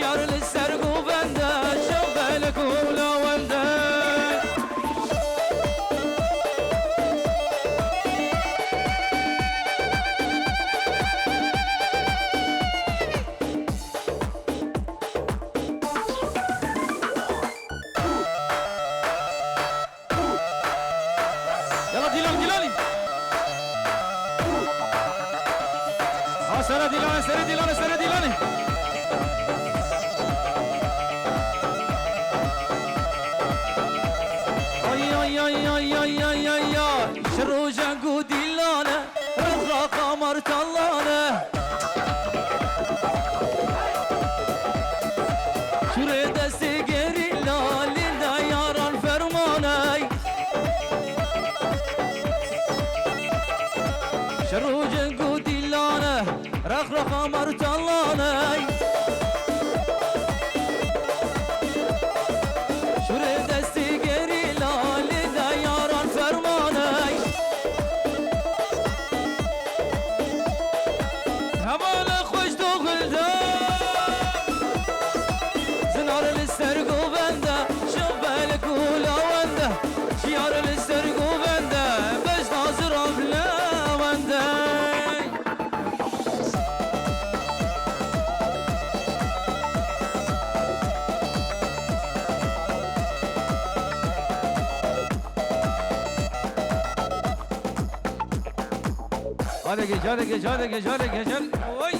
شيار للسرقو بنده شبالك ولا ونده يلا ديلاني سرا ديلاني ay شرو جنگو دیلانه رضا قمر تلانه شوره دستی گری لالی دا یاران فرمانه شرو جنگو دیلانه رضا قمر تلانه شوره دستی گری لالی دا یاران فرمانه هوالا خوش دخلدم زنار للسرقو بنده شبالك ولا ونده شيار للسرقو بنده بس ناظر بلا ونده جارك وي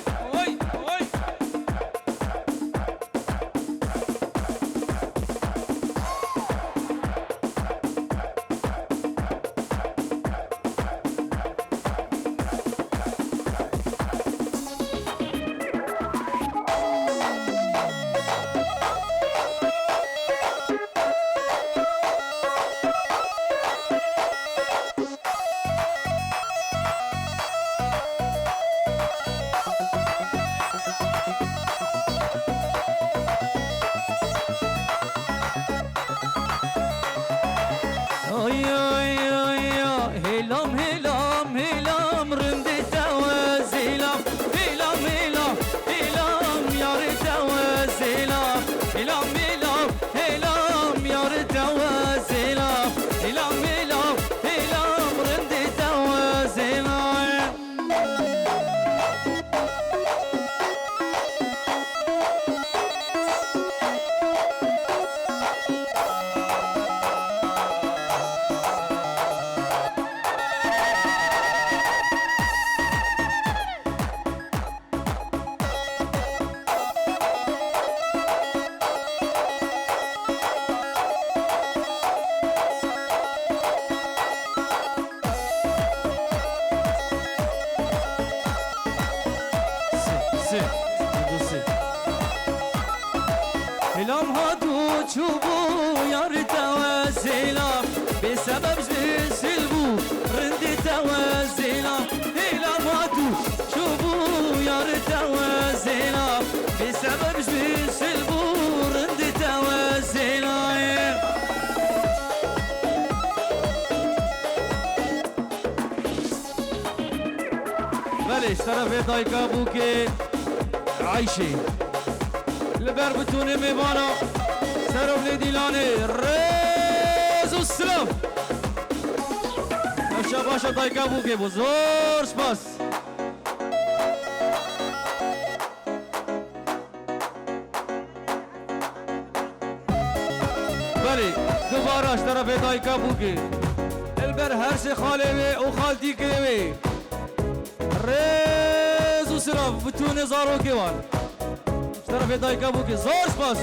هلام رمدي تواز هلام يار تواز هلام يار تواز هلام رمدي تواز هلام هاتو چوبو یار توازیلام بسبب سلبو رندی توازیلام هلام هاتو چوبو یار توازیلام بسبب سلبو رندی توازیلام بله طرف دایکا بو که عایشه لبر بتونه میبانا سرم لیدیلانه رز و سلام افشا باشا دایکا بوگه بزرگ سپاس بله دوباره از طرف دایکا بوگه البر هر سه خاله و خالتی که رز و سلام بتونه زارو که وان طرف دایکا بوگه زور سپاس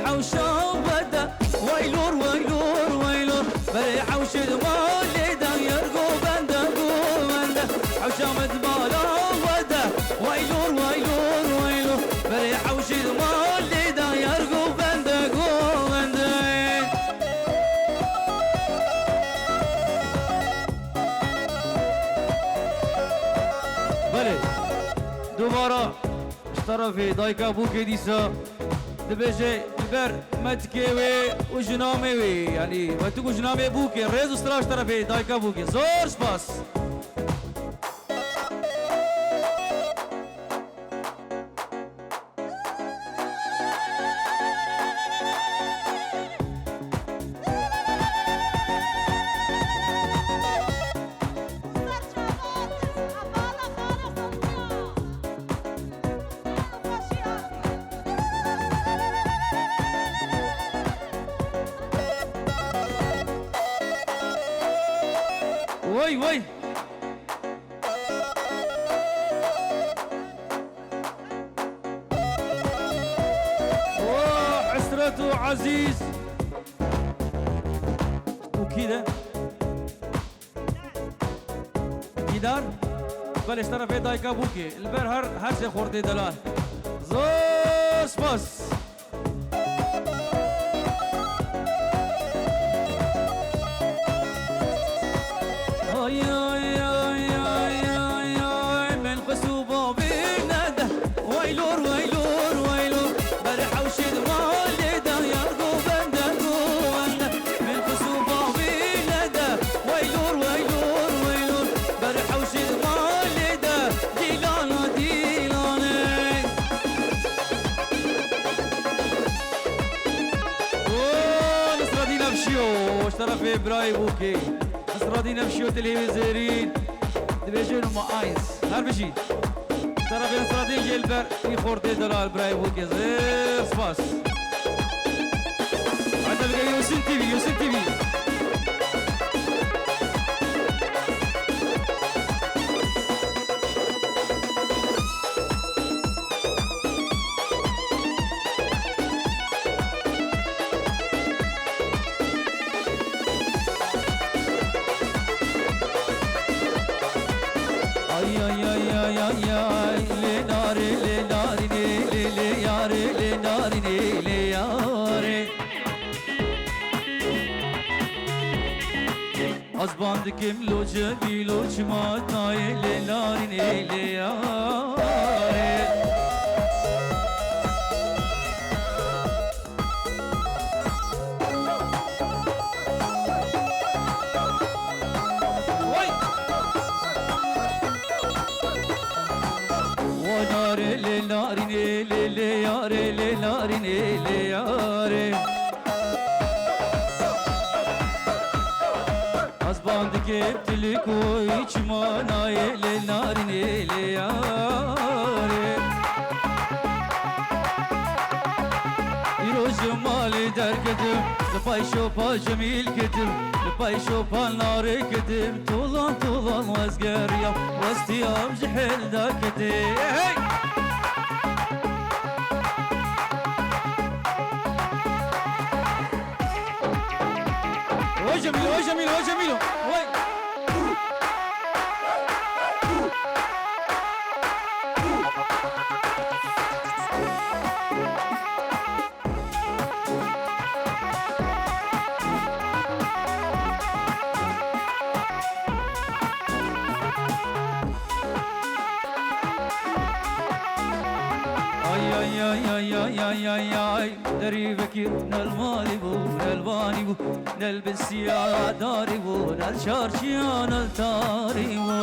حوشام بدا ويلور بري حوش المال دا يرقو بندا حوشام دبالا ودا ويلور بري حوش المال دا يرقو بندا دوباره طرفي دايكا بوكي ديسا دبيجي البر متكيوي وجنامي يعني وتوكو جنامي بوكي ريزو ستراش طرفي دايكا بوكي زور سباس وي وي عسرته عزيز وكده كيدار بلش طرف دايكا بوكي البرهر هرسي خورتي دلال زوس بس طرف براي بوكي اسرادي نمشيو تلفزيونين دبيجون ما ايس هر بشي طرف اسرادي جلبر في خورتي دولار براي بوكي زير سباس عندنا بقى يوسف تي في يوسف تي في azbandıkim loca bir loçma tayele narine yare le narine le yare le narine le yare Azbandık heptili koy çimana le narine le yare İroz mali derkedim Lepay şopa cemil kedim Lepay şopa nare kedim Tulan tulan vazger yap Vastiyam cihel da kedim Hey! جميل وي جميل وي جميل وي ay dari bekir nel mali bu nel bani bu nel besiya dari bu nel çarşıya nel tari bu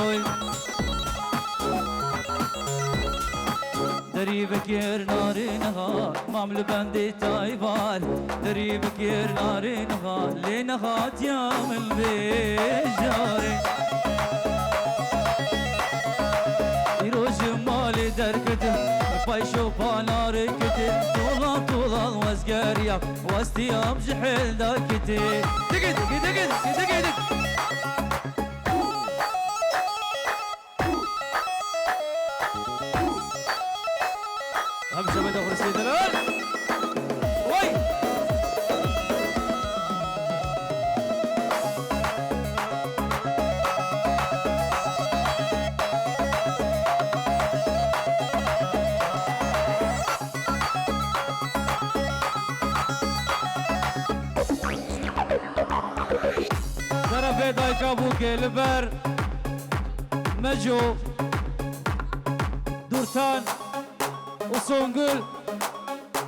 dari bekir narin ha mamlu bende tayban dari bekir narin ha le nahat yamil bejare İroz mali derkedim Pay şopa nare ketim Tulan tulan vazger yap Vastiyam jihel da ketim Digid digid digid digid Hamza beda khursidalar Vay دايكا بوكي البر مجو دورتان وسونجل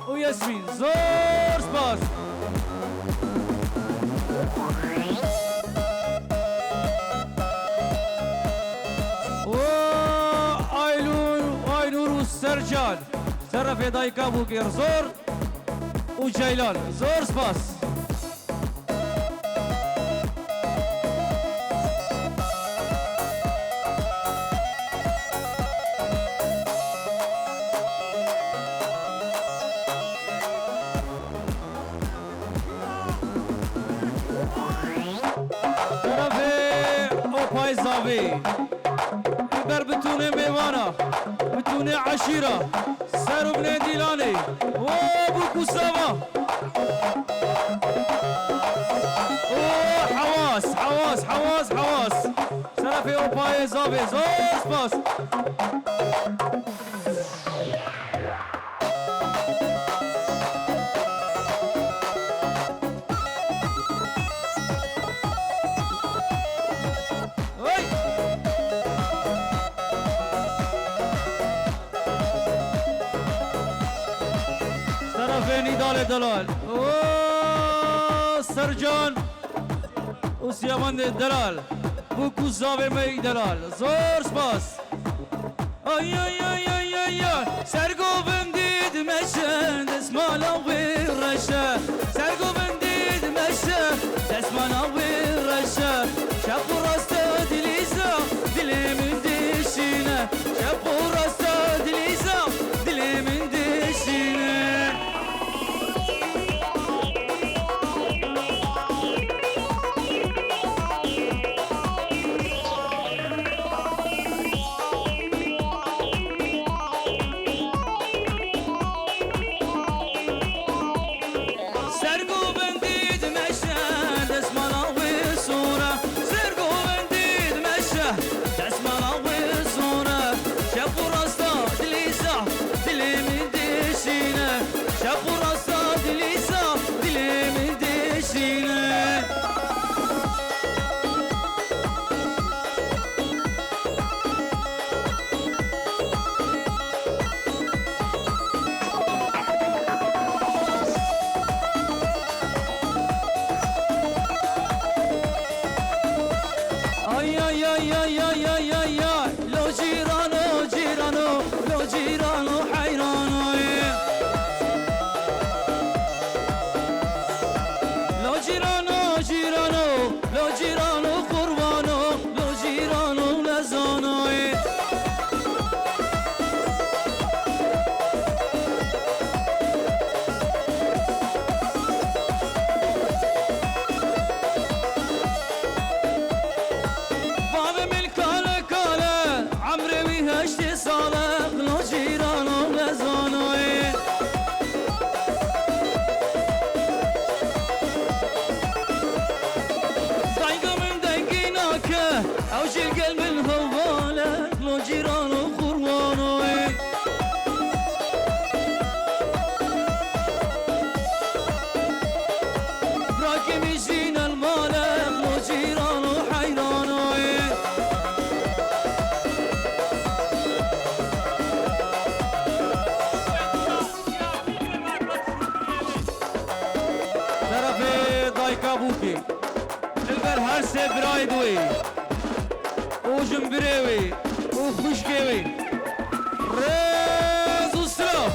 وياسمين زور سباس وآينور والسرجان سرف دايكا بوكير زور وجيلان زور سباس زاوي بر بتونه میوانا بتونه عشیره سر و بنه دیلانی و بوکو سوا حواس حواس حواس حواس سرف اوپای زاوی زور سپاس دال دلال سرجان وسيامند دلال بوكو زاوي مي دلال زور سباس اي اي اي اي اي سرقو بنديد مشى دسمانا والرشا سرقو بنديد مشى دسمانا والرشا شافو راستا دليزا دلي من دشينا شافو راستا دليزا دلي من دشينا كابوكي البر هرسه برايدوي وجنبريوي وخشكيوي ريز وسلام